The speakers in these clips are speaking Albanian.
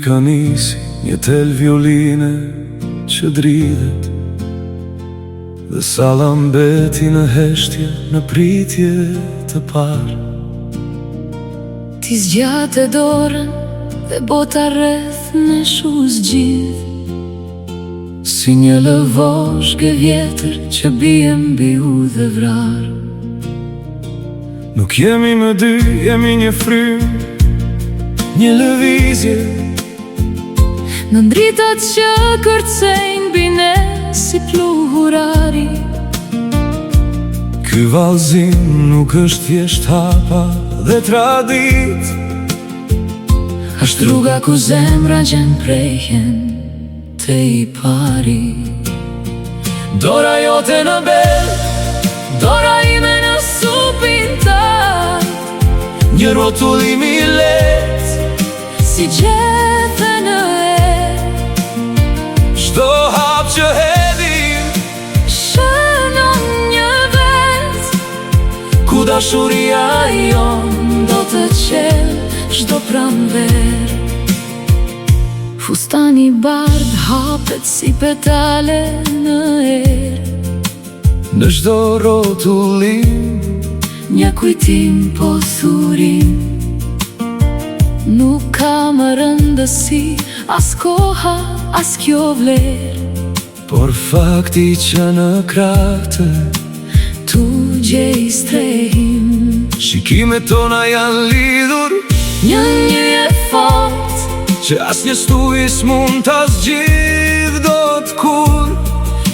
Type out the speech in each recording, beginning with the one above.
Muzika nisi një tel violine që dridhet, dhe salla mbeti në heshtje në pritje të parë. Ti zgjate dorën dhe bota rreth në shu zgjidh, si një lëvoshgë vjetër që bie mbi u dhe vrar. Nuk jemi më dy, jemi një frym, një lëvizje në ndritat që kërcejnë bine si pluhurari. Ky vallëzim nuk është thjesht hapa dhe tradit, është rruga ku zemra gjen prejhen te i pari. Dora jote në bel, Dora ime në supin tajt, një rrotullim i lehtë, si gjethe në çdo hap që hedhim shënon një vend, ku dashuria jon do të qel çdo pranver. Fustani bardh hapet si petale në erë, në çdo rrotullim një kujtim po thurim. Nuk ka më rëndësi as koha, as kjo vlerë, por fakti që në krahtë tu gjej strehim. shikimet tona janë lidhur, Një e fort që asnjë stuj s'mund ta zgjidh dot kur.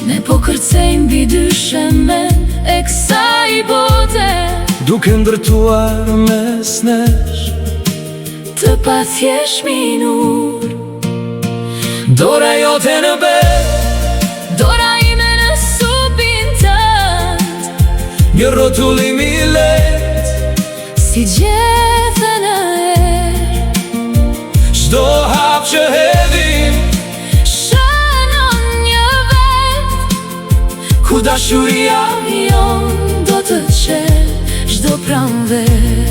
ne po kërcejmë mbi dy shemen e kësaj bote, Duke ndërtuar mes nesh të pathjesh minur. Dora jote në bel, Dora ime në supin tënd, një rrotullim i lehtë, si gjethe në erë, çdo hap që hedhim shënon një vend, ku dashuria jon do të qel çdo pranver.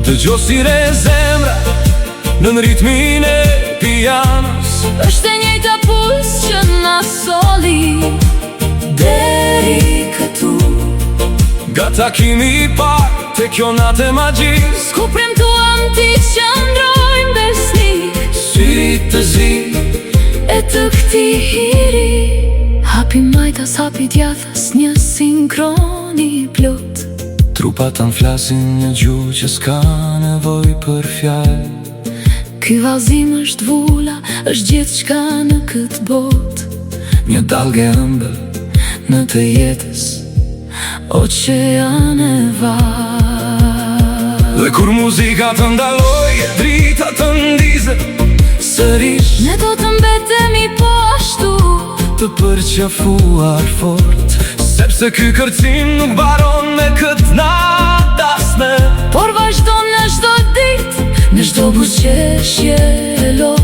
dëgjo si re zemra në ritmin e pianos, Është e njëjta puls që na soli deri këtu, nga takimi i parë te kjo natë e magjisë, ku premtuam ti qëndrojmë besnik, syri të zi e të këti hiri. Hapi majtas, hapi djathas, një sinkroni plot, trupat tanë flasin një gjuhë që s'ka nevoj për fjalë. ky vallëzim është vula, është gjithçka në këtë botë, Një dalge ëmbël në të jetës oqean e vaj. dhe kur muzika të ndaloj, drita të ndizë sërish, Ne do të mbetemi po ashtu, të përqafuar fort, sepse ky kërcim nuk baron me këtë natë asme. por vazhdon në çdo ditë, në çdo buzëqeshje lot,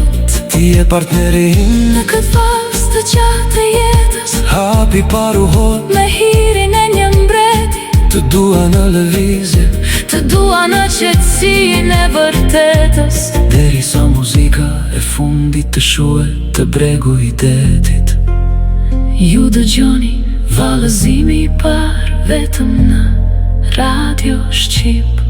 Ti e partneri im, në këtë valës të gjatë të jetës, hapi paru hot, me hirin e një mbreti, të dua në lëvizje, të dua në qetësinë e vërtetës. deri sa muzika e fundit të shuhet të bregu i detit. Ju dëgjoni vallëzimi i parë vetëm në Radio Shqip.